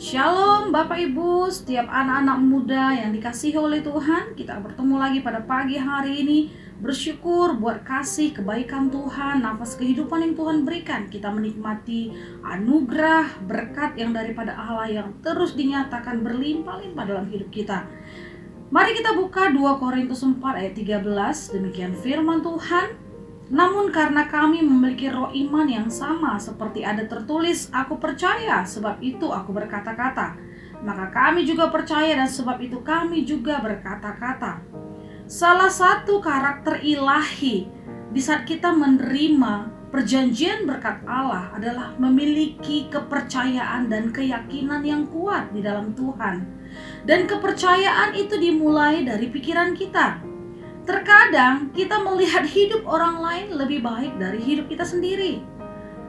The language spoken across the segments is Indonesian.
Shalom Bapak Ibu, setiap anak-anak muda yang dikasihi oleh Tuhan. Kita bertemu lagi pada pagi hari ini. Bersyukur buat kasih kebaikan Tuhan, nafas kehidupan yang Tuhan berikan. Kita menikmati anugerah berkat yang daripada Allah yang terus dinyatakan berlimpah-limpah dalam hidup kita. Mari kita buka 2 Korintus 4 ayat 13. Demikian firman Tuhan. Namun karena kami memiliki roh iman yang sama, seperti ada tertulis, aku percaya, sebab itu aku berkata-kata. Maka kami juga percaya dan sebab itu kami juga berkata-kata. Salah satu karakter ilahi di saat kita menerima perjanjian berkat Allah adalah memiliki kepercayaan dan keyakinan yang kuat di dalam Tuhan. Dan kepercayaan itu dimulai dari pikiran kita. Terkadang kita melihat hidup orang lain lebih baik dari hidup kita sendiri.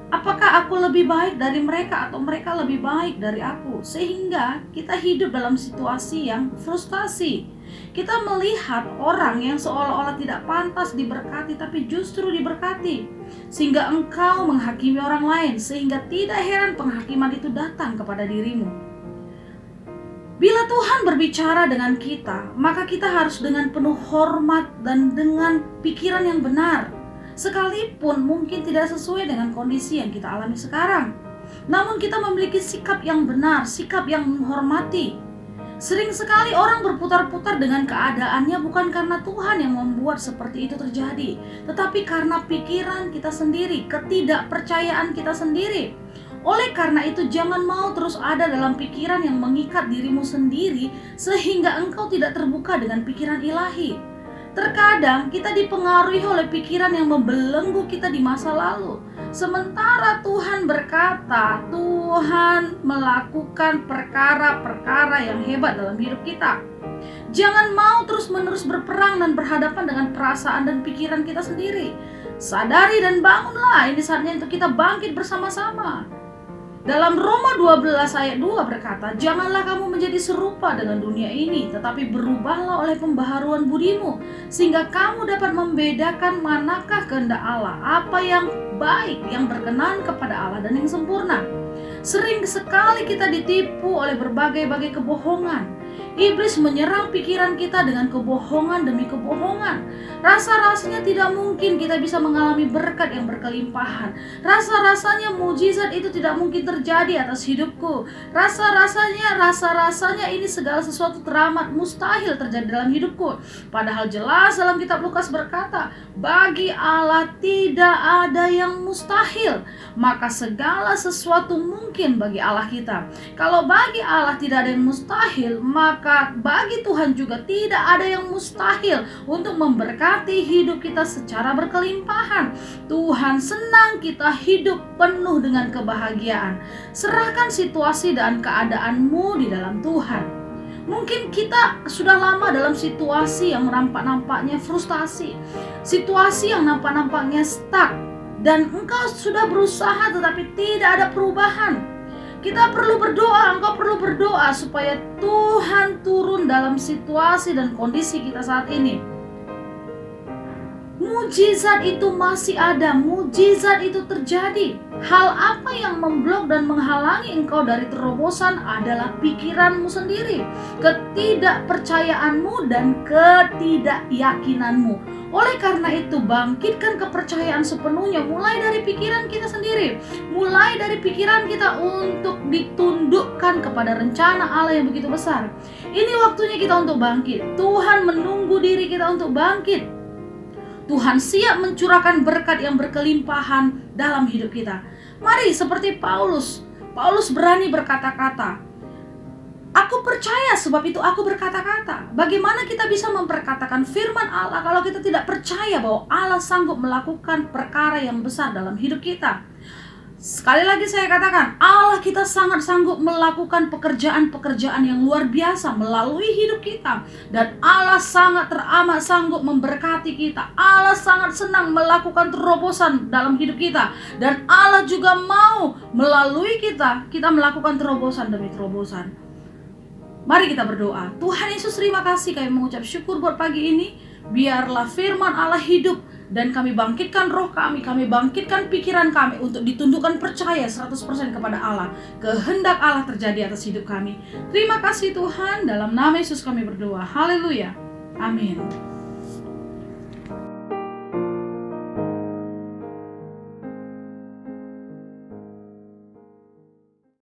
Apakah aku lebih baik dari mereka atau mereka lebih baik dari aku? Sehingga kita hidup dalam situasi yang frustasi. Kita melihat orang yang seolah-olah tidak pantas diberkati tapi justru diberkati. Sehingga engkau menghakimi orang lain, sehingga tidak heran penghakiman itu datang kepada dirimu. Bila Tuhan berbicara dengan kita, maka kita harus dengan penuh hormat dan dengan pikiran yang benar. Sekalipun mungkin tidak sesuai dengan kondisi yang kita alami sekarang. Namun kita memiliki sikap yang benar, sikap yang menghormati. Sering sekali orang berputar-putar dengan keadaannya bukan karena Tuhan yang membuat seperti itu terjadi, tetapi karena pikiran kita sendiri, ketidakpercayaan kita sendiri. Oleh karena itu jangan mau terus ada dalam pikiran yang mengikat dirimu sendiri sehingga engkau tidak terbuka dengan pikiran ilahi. Terkadang kita dipengaruhi oleh pikiran yang membelenggu kita di masa lalu. Sementara Tuhan berkata, Tuhan melakukan perkara-perkara yang hebat dalam hidup kita. Jangan mau terus-menerus berperang dan berhadapan dengan perasaan dan pikiran kita sendiri. Sadari dan bangunlah, ini saatnya untuk kita bangkit bersama-sama. Dalam Roma 12 ayat 2 berkata, janganlah kamu menjadi serupa dengan dunia ini, tetapi berubahlah oleh pembaharuan budimu, sehingga kamu dapat membedakan manakah kehendak Allah, apa yang baik, yang berkenan kepada Allah dan yang sempurna. Sering sekali kita ditipu oleh berbagai-bagai kebohongan. Iblis menyerang pikiran kita dengan kebohongan demi kebohongan. Rasa-rasanya tidak mungkin kita bisa mengalami berkat yang berkelimpahan. Rasa-rasanya mujizat itu tidak mungkin terjadi atas hidupku. Rasa-rasanya ini segala sesuatu teramat mustahil terjadi dalam hidupku. Padahal jelas dalam kitab Lukas berkata, bagi Allah tidak ada yang mustahil. Maka segala sesuatu mungkin bagi Allah kita. Kalau bagi Allah tidak ada yang mustahil, maka bagi Tuhan juga tidak ada yang mustahil untuk memberkati hidup kita secara berkelimpahan. Tuhan senang kita hidup penuh dengan kebahagiaan. Serahkan situasi dan keadaanmu di dalam Tuhan. Mungkin kita sudah lama dalam situasi yang nampak-nampaknya frustasi, situasi yang nampak-nampaknya stuck, dan engkau sudah berusaha tetapi tidak ada perubahan. Kita perlu berdoa, engkau perlu berdoa supaya Tuhan turun dalam situasi dan kondisi kita saat ini. Mujizat itu masih ada, mujizat itu terjadi. Hal apa yang memblok dan menghalangi engkau dari terobosan adalah pikiranmu sendiri, ketidakpercayaanmu dan ketidakyakinanmu. Oleh karena itu bangkitkan kepercayaan sepenuhnya mulai dari pikiran kita sendiri. Mulai dari pikiran kita untuk ditundukkan kepada rencana Allah yang begitu besar. Ini waktunya kita untuk bangkit. Tuhan menunggu diri kita untuk bangkit. Tuhan siap mencurahkan berkat yang berkelimpahan dalam hidup kita. Mari seperti Paulus berani berkata-kata. Aku percaya sebab itu aku berkata-kata. Bagaimana kita bisa memperkatakan firman Allah kalau kita tidak percaya bahwa Allah sanggup melakukan perkara yang besar dalam hidup kita? Sekali lagi saya katakan, Allah kita sangat sanggup melakukan pekerjaan-pekerjaan yang luar biasa melalui hidup kita. Dan Allah sangat teramat sanggup memberkati kita. Allah sangat senang melakukan terobosan dalam hidup kita. Dan Allah juga mau melalui kita melakukan terobosan demi terobosan. Mari kita berdoa. Tuhan Yesus, terima kasih kami mengucap syukur buat pagi ini. Biarlah firman Allah hidup Dan kami bangkitkan roh kami bangkitkan pikiran kami untuk ditundukkan percaya 100% kepada Allah. Kehendak Allah terjadi atas hidup kami. Terima kasih Tuhan, dalam nama Yesus kami berdoa. Haleluya. Amin.